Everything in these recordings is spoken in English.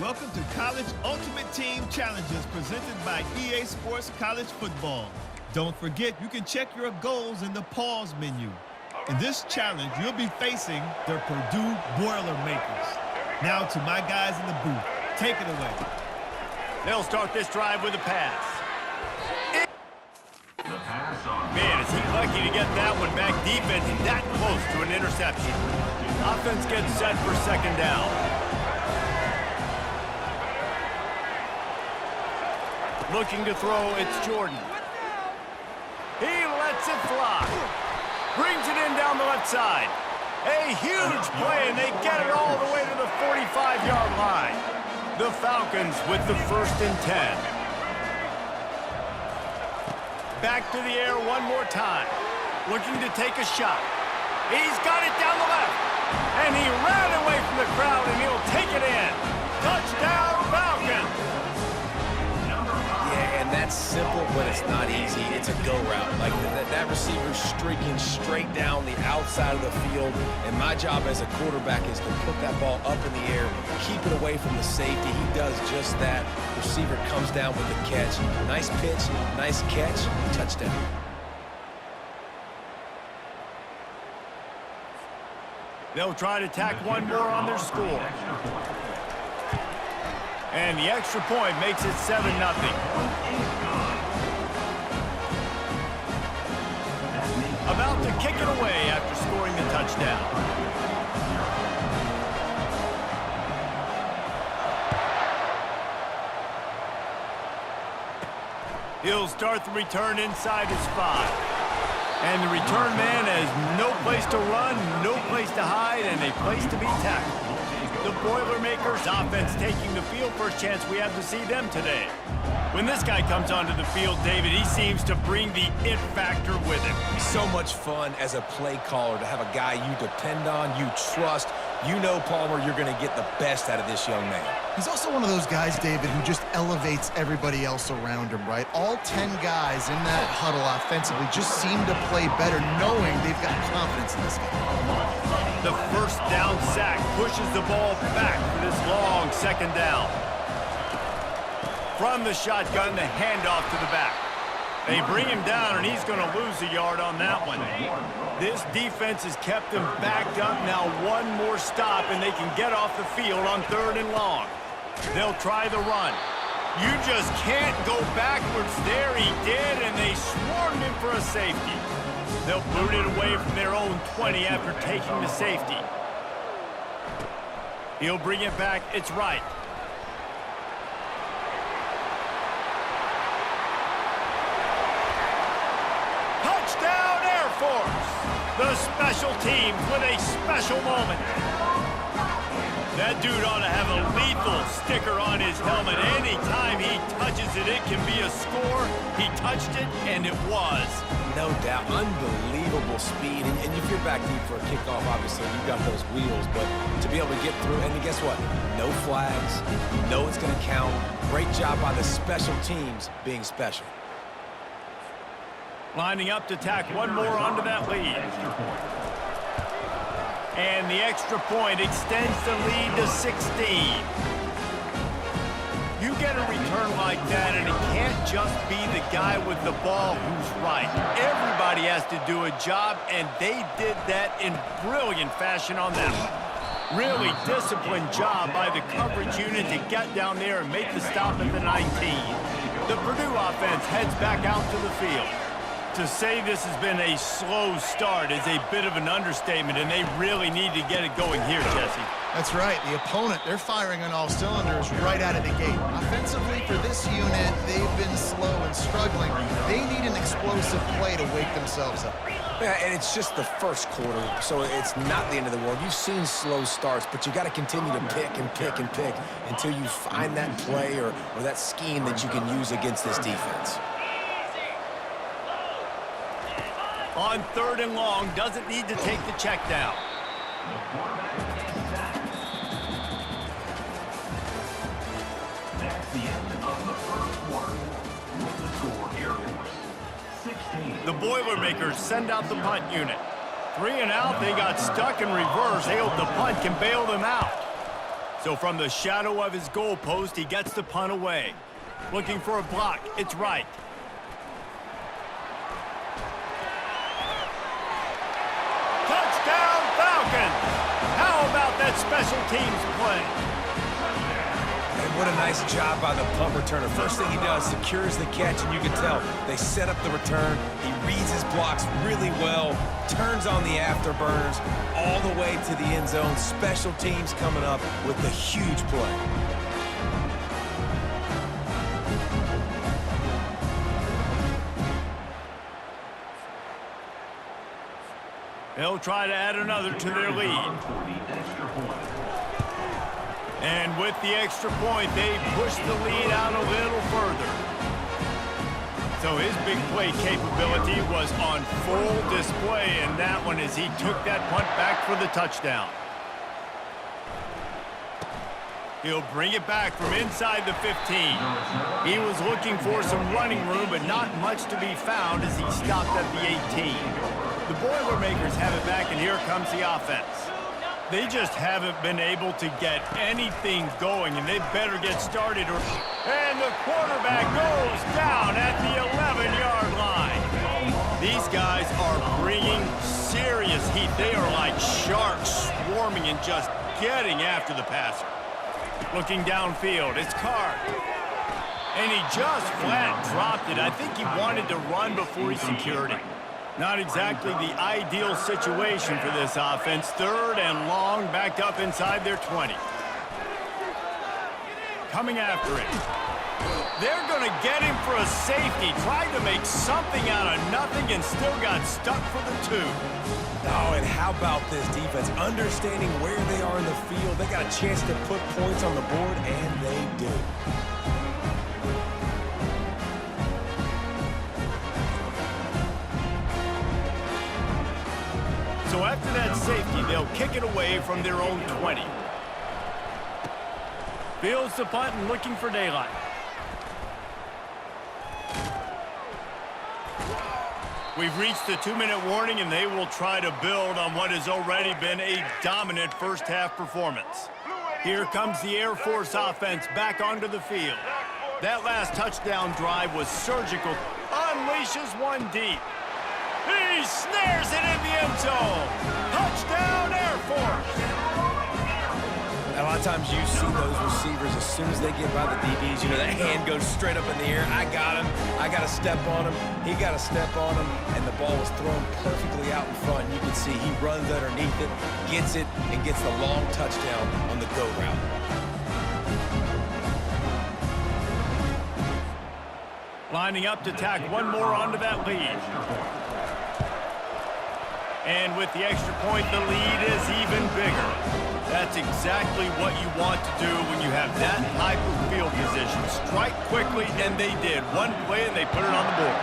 Welcome to College Ultimate Team Challenges presented by EA Sports College Football. Don't forget, you can check your goals in the pause menu. In this challenge, you'll be facing the Purdue Boilermakers. Now to my guys in the booth. Take it away. They'll start this drive with a pass. Man, is he lucky to get that one back. Defense that close to an interception. Offense gets set for second down. Looking to throw, it's Jordan. He lets it fly. Brings it in down the left side. A huge play, and they get it all the way to the 45-yard line. The Falcons with the 1st and 10. Back to the air one more time. Looking to take a shot. He's got it down the left. And he ran away from the crowd, and he'll take it in. Touchdown, Falcons! Yeah, and that's simple, but it's not easy. It's a go route. Like that receiver's streaking straight down the outside of the field, and my job as a quarterback is to put that ball up in the air, keep it away from the safety. He does just that. Receiver comes down with the catch. Nice pitch, nice catch, touchdown. They'll try to tack one more on their score. And the extra point makes it 7-0. About to kick it away after scoring the touchdown. He'll start the return inside his 5. And the return man has no place to run, no place to hide, and a place to be tackled. The Boilermakers offense taking the field. First chance we have to see them today. When this guy comes onto the field, David, he seems to bring the it factor with him. So much fun as a play caller to have a guy you depend on, you trust. You know, Palmer, you're going to get the best out of this young man. He's also one of those guys, David, who just elevates everybody else around him, right? All 10 guys in that huddle offensively just seem to play better knowing they've got confidence in this guy. The first down sack pushes the ball back for this long second down. From the shotgun, the handoff to the back. They bring him down, and he's going to lose a yard on that one. This defense has kept them backed up. Now one more stop, and they can get off the field on 3rd and long. They'll try the run. You just can't go backwards there. He did, and they swarmed him for a safety. They'll boot it away from their own 20 after taking the safety. He'll bring it back. It's right. Touchdown, Air Force! The special teams with a special moment. That dude ought to have a lethal sticker on his helmet. Anytime he touches it, it can be a score. He touched it, and it was. No doubt. Unbelievable speed. And if you're back deep for a kickoff, obviously, you've got those wheels. But to be able to get through, and guess what? No flags. You know it's going to count. Great job by the special teams being special. Lining up to tack one more onto that lead. And the extra point extends the lead to 16. You get a return like that, and it can't just be the guy with the ball who's right. Everybody has to do a job, and they did that in brilliant fashion on that one. Really disciplined job by the coverage unit to get down there and make the stop at the 19. The Purdue offense heads back out to the field. To say this has been a slow start is a bit of an understatement, and they really need to get it going here, Jesse. That's right. The opponent, they're firing on all cylinders right out of the gate. Offensively, for this unit, they've been slow and struggling. They need an explosive play to wake themselves up. Yeah, and it's just the first quarter, so it's not the end of the world. You've seen slow starts, but you got to continue to pick and pick and pick until you find that play or that scheme that you can use against this defense. On 3rd and long, doesn't need to take the check down. That's the end of the first quarter. With the score, Air Force 16. The Boilermakers send out the punt unit. 3 and out, they got stuck in reverse. They hope the punt can bail them out. So from the shadow of his goalpost, he gets the punt away. Looking for a block. It's right. Touchdown, Falcons! How about that special teams play? And what a nice job by the punt returner. First thing he does, secures the catch, and you can tell they set up the return. He reads his blocks really well, turns on the afterburners all the way to the end zone. Special teams coming up with a huge play. They'll try to add another to their lead. And with the extra point, they push the lead out a little further. So his big play capability was on full display in that one as he took that punt back for the touchdown. He'll bring it back from inside the 15. He was looking for some running room, but not much to be found as he stopped at the 18. The Boilermakers have it back, and here comes the offense. They just haven't been able to get anything going, and they better get started. And the quarterback goes down at the 11-yard line. These guys are bringing serious heat. They are like sharks swarming and just getting after the passer. Looking downfield, it's Carr. And he just flat dropped it. I think he wanted to run before he secured it. Not exactly the ideal situation for this offense. 3rd and long, backed up inside their 20. Coming after it. They're going to get him for a safety. Tried to make something out of nothing and still got stuck for the 2. Oh, and how about this defense? Understanding where they are in the field. They got a chance to put points on the board, and they do. So after that safety, they'll kick it away from their own 20. Fields the punt and looking for daylight. We've reached the 2-minute warning, and they will try to build on what has already been a dominant first-half performance. Here comes the Air Force offense back onto the field. That last touchdown drive was surgical. Unleashes one deep. He snares it in the end zone. Touchdown, Air Force. A lot of times you see those receivers, as soon as they get by the DBs, you know, that hand goes straight up in the air. I got him. I got to step on him. He got to step on him. And the ball was thrown perfectly out in front. You can see he runs underneath it, gets it, and gets the long touchdown on the go route. Lining up to tack one more onto that lead. And with the extra point, the lead is even bigger. That's exactly what you want to do when you have that type of field position. Strike quickly, and they did. One play, and they put it on the board.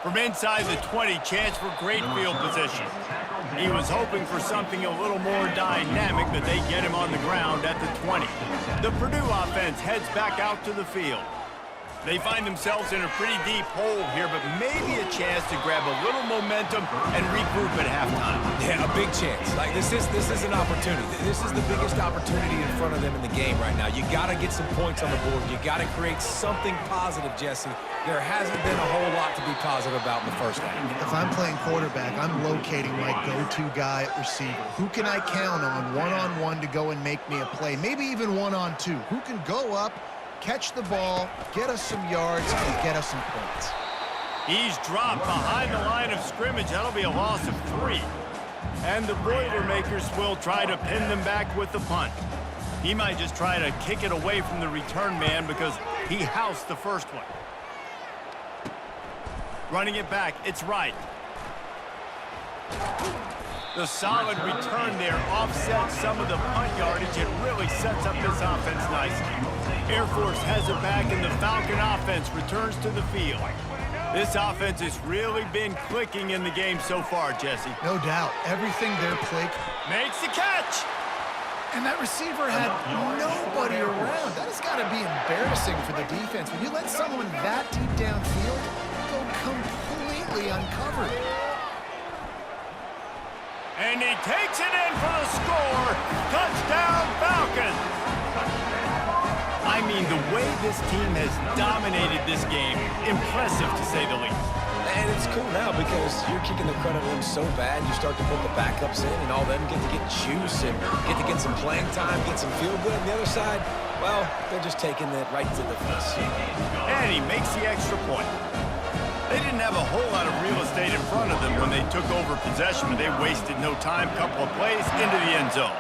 From inside the 20, chance for great field position. He was hoping for something a little more dynamic, but they get him on the ground at the 20. The Purdue offense heads back out to the field. They find themselves in a pretty deep hole here, but maybe a chance to grab a little momentum and regroup at halftime. Yeah, a big chance. Like, this is an opportunity. This is the biggest opportunity in front of them in the game right now. You got to get some points on the board. You got to create something positive, Jesse. There hasn't been a whole lot to be positive about in the first half. If I'm playing quarterback, I'm locating my go-to guy at receiver. Who can I count on one-on-one to go and make me a play? Maybe even one-on-two. Who can go up, catch the ball, get us some yards, and get us some points? He's dropped behind the line of scrimmage. That'll be a loss of 3. And the Boilermakers will try to pin them back with the punt. He might just try to kick it away from the return man because he housed the first one. Running it back, it's right. The solid return there offsets some of the punt yardage. It really sets up this offense nicely. Air Force has it back, and the Falcon offense returns to the field. This offense has really been clicking in the game so far, Jesse. No doubt. Everything they're playing. Makes the catch. And that receiver had nobody around. That has got to be embarrassing for the defense. When you let someone that deep downfield go completely uncovered. And he takes it in for the score. Touchdown, Falcons. I mean, the way this team has dominated this game, impressive to say the least. And it's cool now because you're kicking the crud out of them so bad, you start to put the backups in, and all them get to get juice and get to get some playing time, get some feel good. On the other side, well, they're just taking it right to the face. And he makes the extra point. They didn't have a whole lot of real estate in front of them when they took over possession, but they wasted no time. Couple of plays into the end zone.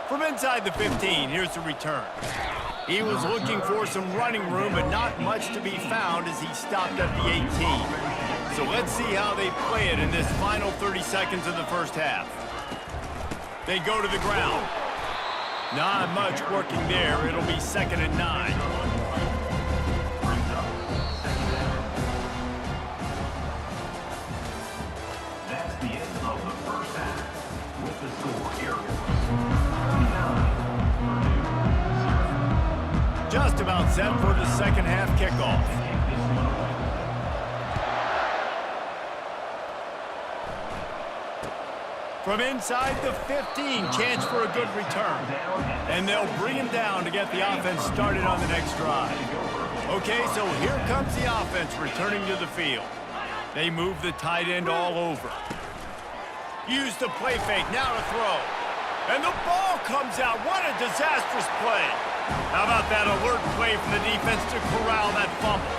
From inside the 15, here's the return. He was looking for some running room, but not much to be found as he stopped at the 18. So let's see how they play it in this final 30 seconds of the first half. They go to the ground. Not much working there. It'll be 2nd and 9. That's the end of the first half. With the score here. Just about set for the second half kickoff. From inside the 15, chance for a good return. And they'll bring him down to get the offense started on the next drive. Okay, so here comes the offense returning to the field. They move the tight end all over. Use the play fake, now to throw. And the ball comes out. What a disastrous play. How about that alert play from the defense to corral that fumble?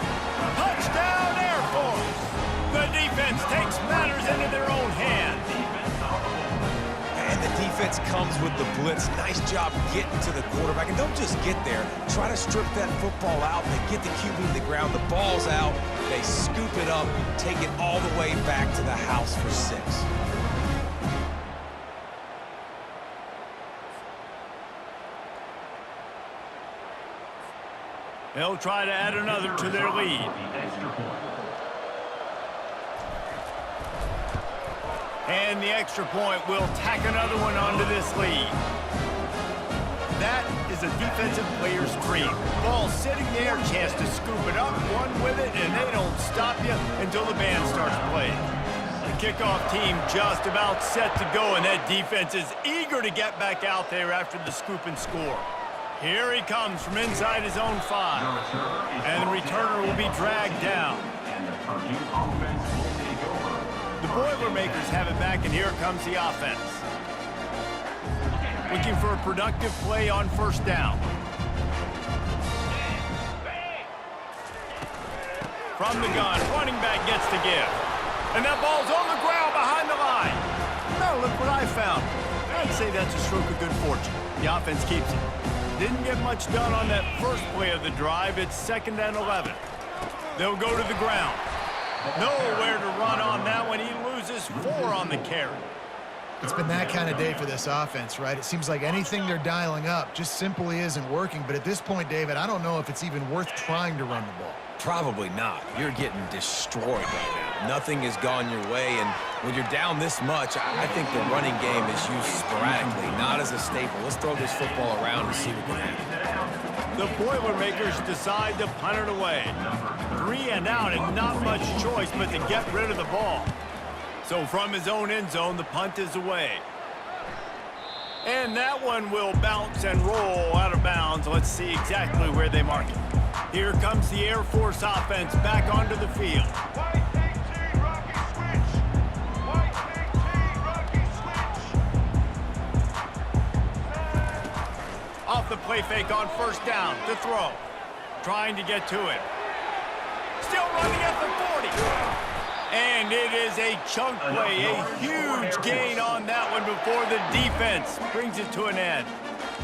Touchdown, Air Force! The defense takes matters into their own hands. And the defense comes with the blitz. Nice job getting to the quarterback. And don't just get there. Try to strip that football out. They get the QB to the ground. The ball's out. They scoop it up, take it all the way back to the house for 6. They'll try to add another to their lead. And the extra point will tack another one onto this lead. That is a defensive player's dream. Ball sitting there, chance to scoop it up, run with it, and they don't stop you until the band starts playing. The kickoff team just about set to go, and that defense is eager to get back out there after the scoop and score. Here he comes from inside his own 5. And the returner will be dragged down. The Boilermakers have it back, and here comes the offense. Looking for a productive play on first down. From the gun, running back gets to give. And that ball's on the ground behind the line. Now look what I found. I'd say that's a stroke of good fortune. The offense keeps it. Didn't get much done on that first play of the drive. It's 2nd and 11. They'll go to the ground. Nowhere to run on that one. He loses 4 on the carry. It's been that kind of day for this offense, right? It seems like anything they're dialing up just simply isn't working. But at this point, David, I don't know if it's even worth trying to run the ball. Probably not. You're getting destroyed right now. Nothing has gone your way, and when you're down this much, I think the running game is used sporadically, not as a staple. Let's throw this football around and see what can happen. The Boilermakers decide to punt it away. 3 and out, and not much choice but to get rid of the ball. So from his own end zone, the punt is away. And that one will bounce and roll out of bounds. Let's see exactly where they mark it. Here comes the Air Force offense back onto the field. Off the play fake on first down to throw. Trying to get to it. Still running at the 40. And it is a chunk play, a huge gain on that one before the defense brings it to an end.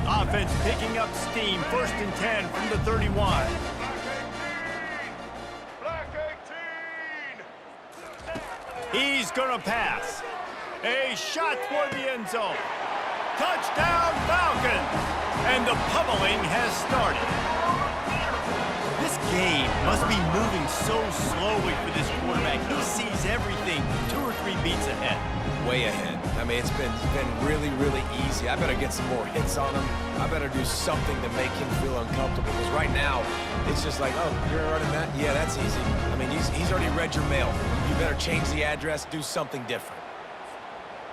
Offense picking up steam, 1st and 10 from the 31. He's gonna pass. A shot toward the end zone. Touchdown, Falcons! And the pummeling has started. This game must be moving so slowly for this quarterback. He sees everything 2 or 3 beats ahead. Way ahead. I mean, it's been really, really easy. I better get some more hits on him. I better do something to make him feel uncomfortable. Because right now, it's just like, oh, you're running that? Yeah, that's easy. I mean, you He's already read your mail. You better change the address, do something different.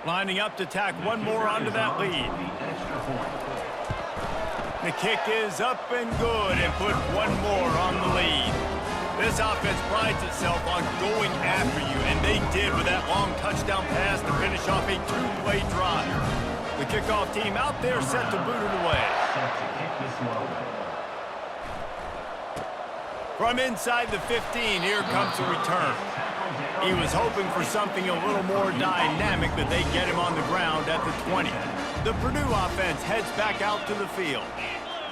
Lining up to tack one more onto that lead. The kick is up and good and put one more on the lead. This offense prides itself on going after you, and they did with that long touchdown pass to finish off a two-play drive. The kickoff team out there set to boot it away. From inside the 15, here comes the return. He was hoping for something a little more dynamic, but they get him on the ground at the 20. The Purdue offense heads back out to the field.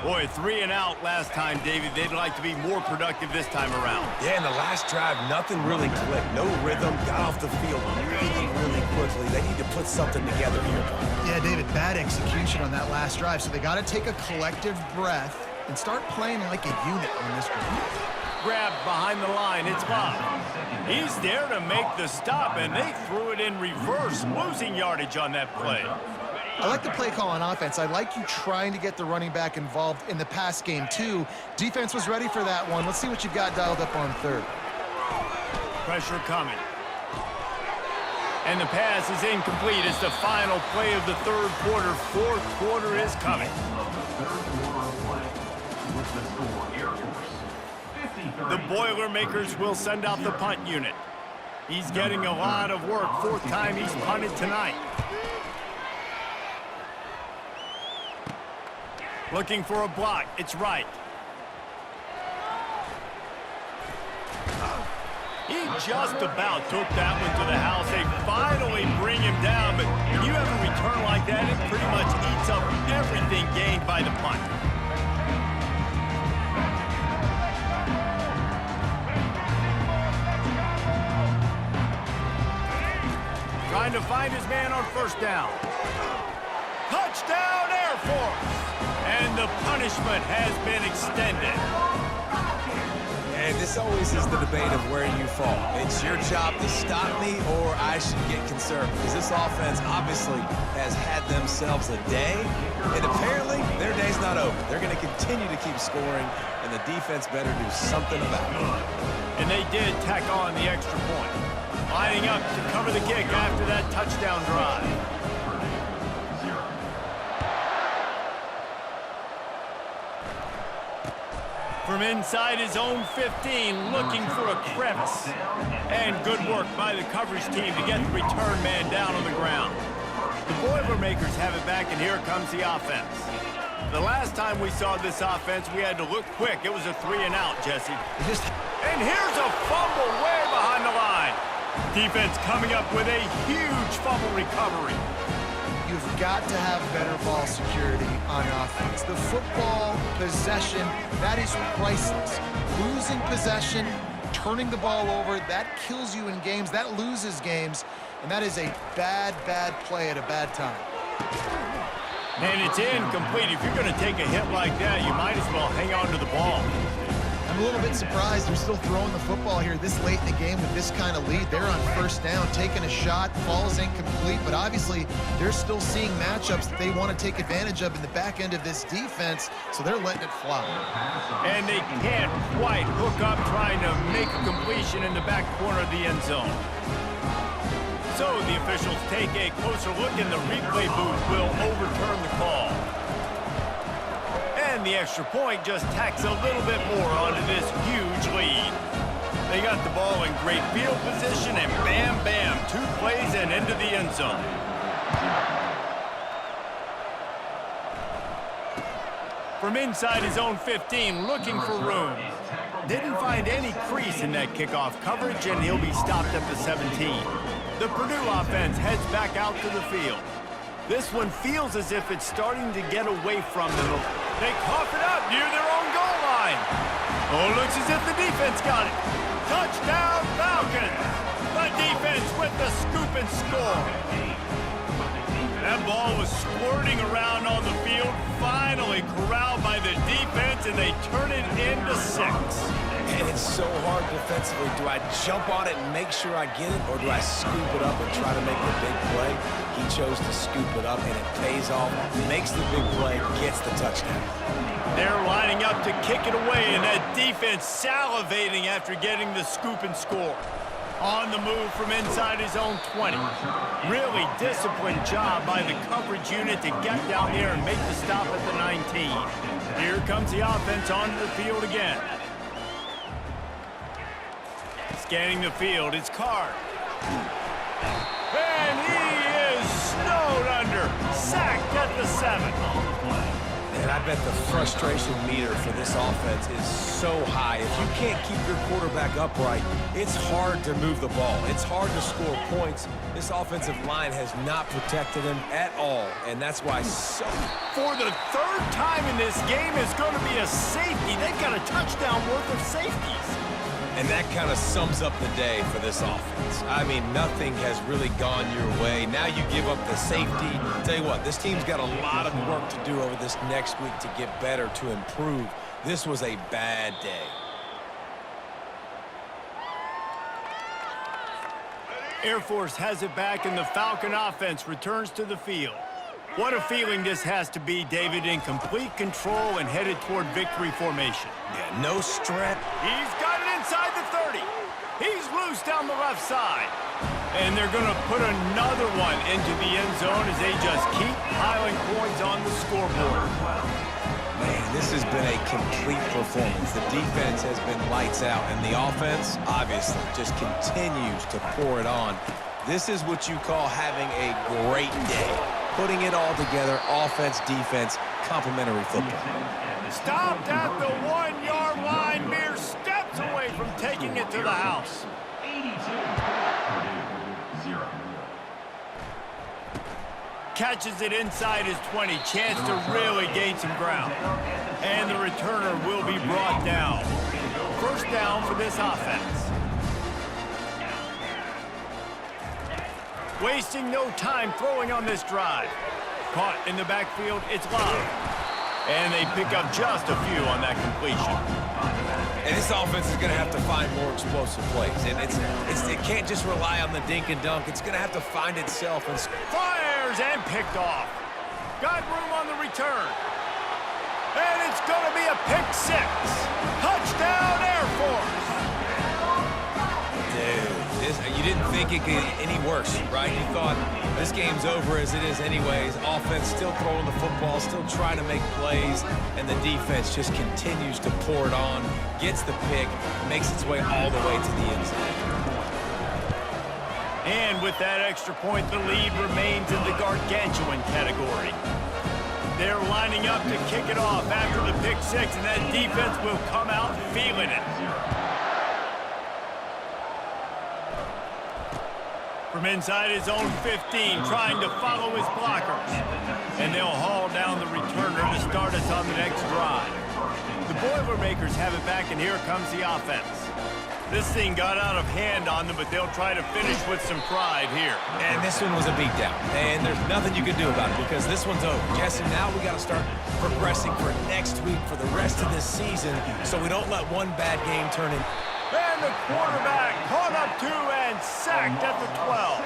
Boy, 3 and out last time, David. They'd like to be more productive this time around. Yeah, in the last drive, nothing really clicked. No rhythm, got off the field really quickly. They need to put something together here. Yeah, David, bad execution on that last drive, so they got to take a collective breath and start playing like a unit on this one. Grabbed behind the line, it's Bob. He's there to make the stop, and they threw it in reverse, losing yardage on that play. I like the play call on offense. I like you trying to get the running back involved in the pass game, too. Defense was ready for that one. Let's see what you've got dialed up on third. Pressure coming. And the pass is incomplete. It's the final play of the third quarter. Fourth quarter is coming. The Boilermakers will send out the punt unit. He's getting a lot of work. Fourth time he's punted tonight. Looking for a block. It's right. He just about took that one to the house. They finally bring him down, but when you have a return like that, it pretty much eats up everything gained by the punt. Trying to find his man on first down. Touchdown, Air Force! And the punishment has been extended. And this always is the debate of where you fall. It's your job to stop me, or I should get concerned, because this offense obviously has had themselves a day, and apparently their day's not over. They're going to continue to keep scoring, and the defense better do something about it. And they did tack on the extra point. Lining up to cover the kick after that touchdown drive. From inside his own 15, looking for a crevice. And good work by the coverage team to get the return man down on the ground. The Boilermakers have it back, and here comes the offense. The last time we saw this offense, we had to look quick. It was a 3 and out, Jesse. And here's a fumble way behind the line. Defense coming up with a huge fumble recovery. You've got to have better ball security on offense. The football possession, that is priceless. Losing possession, turning the ball over, that kills you in games, that loses games, and that is a bad, bad play at a bad time. And it's incomplete. If you're going to take a hit like that, you might as well hang on to the ball. I'm a little bit surprised they're still throwing the football here this late in the game with this kind of lead. They're on first down, taking a shot, falls incomplete, but obviously they're still seeing matchups that they want to take advantage of in the back end of this defense, so they're letting it fly. And they can't quite hook up trying to make a completion in the back corner of the end zone. So the officials take a closer look, and the replay booth will overturn the call. And the extra point just tacks a little bit more onto this huge lead. They got the ball in great field position, and bam, bam, 2 plays and into the end zone. From inside his own 15, looking for room. Didn't find any crease in that kickoff coverage, and he'll be stopped at the 17. The Purdue offense heads back out to the field. This one feels as if it's starting to get away from them. They cough it up near their own goal line. Oh, looks as if the defense got it. Touchdown, Falcons. The defense with the scoop and score. That ball was squirting around on the field, finally corralled by the defense, and they turn it into 6. And it's so hard defensively. Do I jump on it and make sure I get it, or do I scoop it up and try to make the big play? He chose to scoop it up, and it pays off, makes the big play, gets the touchdown. They're lining up to kick it away, and that defense salivating after getting the scoop and score. On the move from inside his own 20. Really disciplined job by the coverage unit to get down there and make the stop at the 19. Here comes the offense onto the field again. Scanning the field, it's Carr. And he is snowed under. Sacked at the 7. And I bet the frustration meter for this offense is so high. If you can't keep your quarterback upright, it's hard to move the ball. It's hard to score points. This offensive line has not protected him at all, and that's why For the 3rd time in this game is going to be a safety. They've got a touchdown worth of safeties. And that kind of sums up the day for this offense. I mean, nothing has really gone your way. Now you give up the safety. Tell you what, this team's got a lot of work to do over this next week to get better, to improve. This was a bad day. Air Force has it back, and the Falcon offense returns to the field. What a feeling this has to be, David, in complete control and headed toward victory formation. Yeah, no stress. He's got it inside the 30. He's loose down the left side. And they're going to put another one into the end zone as they just keep piling points on the scoreboard. Man, this has been a complete performance. The defense has been lights out, and the offense, obviously, just continues to pour it on. This is what you call having a great day. Putting it all together, offense, defense, complementary football. Stopped at the 1-yard line, mere steps away from taking it to the house. 82. 0. Catches it inside his 20, chance to really gain some ground. And the returner will be brought down. 1st down for this offense. Wasting no time throwing on this drive. Caught in the backfield, it's Love. And they pick up just a few on that completion. And this offense is going to have to find more explosive plays. And it can't just rely on the dink and dunk. It's going to have to find itself. And Fires and picked off. Got room on the return. And it's going to be a pick 6. Touchdown, Air Force. dude, you didn't think it could get any worse, right? You thought this game's over as it is anyways. Offense still throwing the football, still trying to make plays, and the defense just continues to pour it on, gets the pick, makes its way all the way to the end zone. And with that extra point, the lead remains in the gargantuan category. They're lining up to kick it off after the pick 6, and that defense will come out feeling it. From inside his own 15, trying to follow his blockers. And they'll haul down the returner to start us on the next drive. The Boilermakers have it back, and here comes the offense. This thing got out of hand on them, but they'll try to finish with some pride here. And this one was a beatdown, and there's nothing you can do about it because this one's over. Jesse, now we got to start progressing for next week, for the rest of this season, so we don't let one bad game turn in. And the quarterback caught up to and sacked at the 12.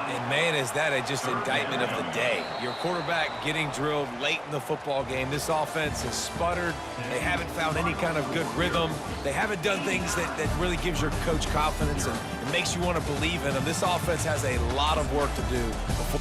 And man, is that just indictment of the day. Your quarterback getting drilled late in the football game. This offense has sputtered. They haven't found any kind of good rhythm. They haven't done things that really gives your coach confidence and makes you want to believe in them. This offense has a lot of work to do before